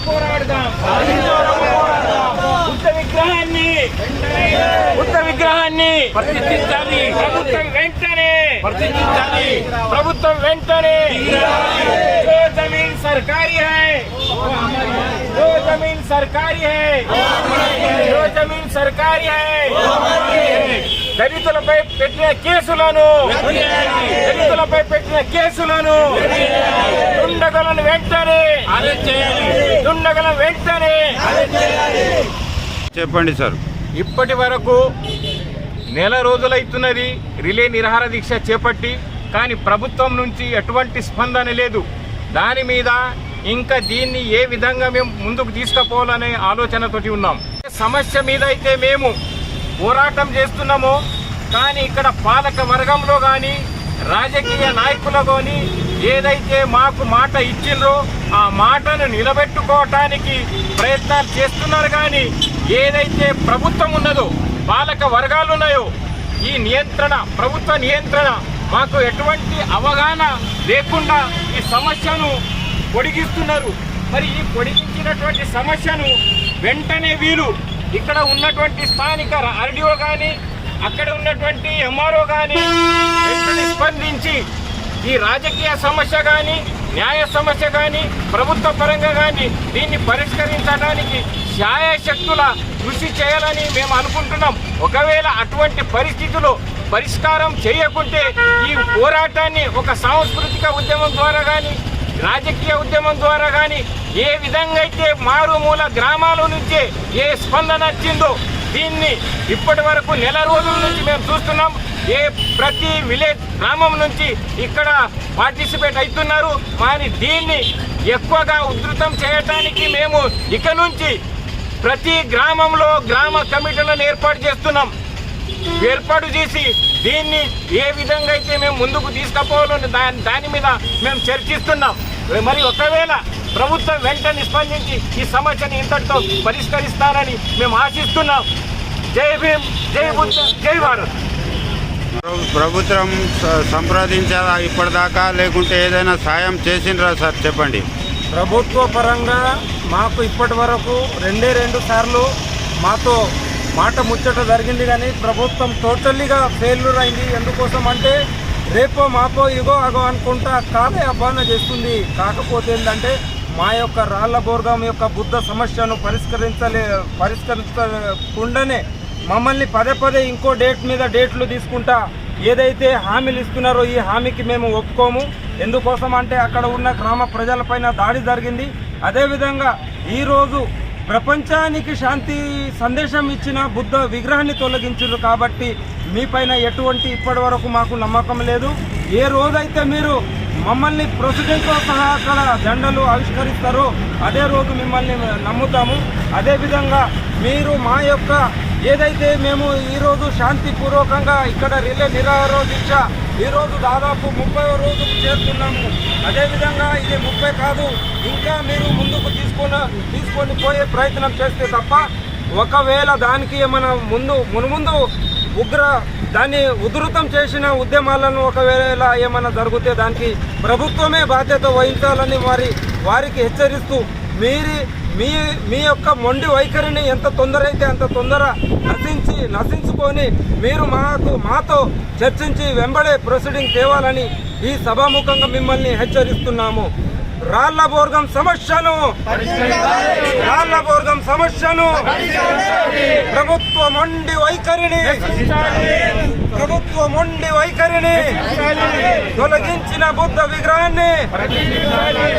పోరాడదాం బుద్ధ విగ్రహాన్ని ప్రతిష్ఠించాలి ప్రభుత్వం వెంటనే ప్రభుత్వం వెంటనే जो जमीन सरकारी है जो जमीन सरकारी है जो जमीन सरकारी है దళితులపై పెట్టిన కేసులను దుండగులను వెంటనే చెప్పండి సార్. ఇప్పటి వరకు నెల రోజులైతున్నది రిలే నిరాహార దీక్ష చేపట్టి, కానీ ప్రభుత్వం నుంచి ఎటువంటి స్పందన లేదు. దాని మీద ఇంకా దీన్ని ఏ విధంగా మేము ముందుకు తీసుకుపోవాలనే ఆలోచనతోటి ఉన్నాం. సమస్య మీద అయితే మేము పోరాటం చేస్తున్నాము, కానీ ఇక్కడ పాలక వర్గంలో కానీ రాజకీయ నాయకులు కానీ ఏదైతే మాకు మాట ఇచ్చిండ్రో ఆ మాటను నిలబెట్టుకోవటానికి ప్రయత్నాలు చేస్తున్నారు. కానీ ఏదైతే ప్రభుత్వం ఉన్నదో, పాలక వర్గాలు ఉన్నాయో, ఈ నియంత్రణ, ప్రభుత్వ నియంత్రణ మాకు ఎటువంటి అవగాహన లేకుండా ఈ సమస్యను పొడిగిస్తున్నారు. మరి ఈ పొడిగించినటువంటి సమస్యను వెంటనే వీరు ఇక్కడ ఉన్నటువంటి స్థానిక ఆర్డీఓ కానీ అక్కడ ఉన్నటువంటి ఎంఆర్ఓ కానీ వెంటనే స్పందించి ఈ రాజకీయ సమస్య కానీ న్యాయ సమస్య కానీ ప్రభుత్వ పరంగా కానీ దీన్ని పరిష్కరించడానికి శాయశక్తుల కృషి చేయాలని మేము అనుకుంటున్నాం. ఒకవేళ అటువంటి పరిస్థితుల్లో పరిష్కారం చేయకుంటే ఈ పోరాటాన్ని ఒక సాంస్కృతిక ఉద్యమం ద్వారా కానీ రాజకీయ ఉద్యమం ద్వారా కానీ ఏ విధంగా అయితే మారుమూల గ్రామాల నుంచే ఏ స్పందన వచ్చిందో దీన్ని ఇప్పటి వరకు నెల రోజుల నుంచి మేము చూస్తున్నాం. ప్రతి విలేజ్ గ్రామం నుంచి ఇక్కడ పార్టిసిపేట్ అవుతున్నారు. మరి దీన్ని ఎక్కువగా ఉధృతం చేయడానికి మేము ఇక నుంచి ప్రతి గ్రామంలో గ్రామ కమిటీలను ఏర్పాటు చేసి దీన్ని ఏ విధంగా అయితే మేము ముందుకు తీసుకుపోవాలని దాని మీద మేము చర్చిస్తున్నాం. మరి ఒకవేళ ప్రభుత్వం వెంటనే స్పందించి ఈ సమస్యని ఇంతటితో పరిష్కరిస్తానని మేము ఆశిస్తున్నాం. జై భీమ్, జై బుద్ధ, జై భారత్. ప్రభుత్వం సంప్రదించారా ఇప్పటిదాకా, లేకుంటే ఏదైనా సాయం చేసిండ్రా సార్? చెప్పండి. ప్రభుత్వ పరంగా మాకు ఇప్పటి వరకు రెండు సార్లు మాతో మాట ముచ్చట జరిగింది, కానీ ప్రభుత్వం టోటల్లీగా ఫెయిల్యూర్ అయింది. ఎందుకోసం అంటే రేపో మాపో ఇగో అగో అనుకుంటా కాలే అభాన చేస్తుంది. కాకపోతే ఏంటంటే మా యొక్క రాళ్లబోర్గం యొక్క బుద్ధ సమస్యను పరిష్కరించకుండానే మమ్మల్ని పదే ఇంకో డేట్ మీద డేట్లు తీసుకుంటా ఏదైతే హామీలు ఇస్తున్నారో ఈ హామీకి మేము ఒప్పుకోము. ఎందుకోసం అంటే అక్కడ ఉన్న గ్రామ ప్రజలపైన దాడి జరిగింది. అదేవిధంగా ఈరోజు ప్రపంచానికి శాంతి సందేశం ఇచ్చిన బుద్ధ విగ్రహాన్ని తొలగించారు. కాబట్టి మీపైన ఎటువంటి ఇప్పటి వరకు మాకు నమ్మకం లేదు. ఏ రోజైతే మీరు మమ్మల్ని ప్రెసిడెంట్తో సహా అక్కడ జెండాలు ఆవిష్కరిస్తారో అదే రోజు మిమ్మల్ని నమ్ముతాము. అదేవిధంగా మీరు మా యొక్క ఏదైతే మేము ఈరోజు శాంతిపూర్వకంగా ఇక్కడ రిలే నిరాహార దీక్ష ఈరోజు దాదాపు 30వ రోజుకు చేరుతున్నాము. అదేవిధంగా ఇది 30 కాదు, ఇంకా మీరు ముందుకు తీసుకొని పోయే ప్రయత్నం చేస్తే తప్ప ఒకవేళ దానికి ఏమైనా మున్ముందు దాన్ని ఉధృతం చేసిన ఉద్యమాలను ఒకవేళ ఏమైనా జరిగితే దానికి ప్రభుత్వమే బాధ్యత వహించాలని వారికి హెచ్చరిస్తూ మీ యొక్క మొండి వైఖరిని ఎంత తొందర అయితే అంత తొందర నశించుకొని మీరు మాతో చర్చించి వెంబడే ప్రొసీడింగ్ తేవాలని ఈ సభాముఖంగా మిమ్మల్ని హెచ్చరిస్తున్నాము. రాళ్లబోర్గం సమస్యను ప్రభుత్వ మొండి వైఖరిని తొలగించిన బుద్ధ విగ్రహాన్ని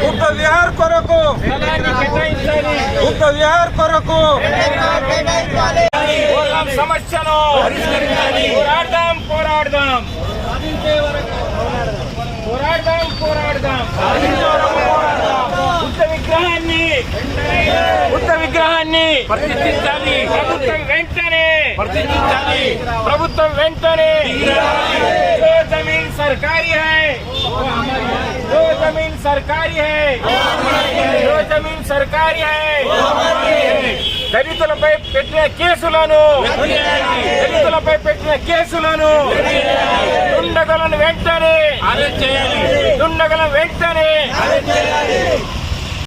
బుద్ధ విహార్ కొరకు సమస్యను పోరాడదాం బుద్ధ విగ్రహాన్ని ప్రతిష్ఠించాలి ప్రభుత్వం వెంటనే जो जमीन सरकारी है దళితులపై పెట్టిన కేసులను దుండగులను వెంటనే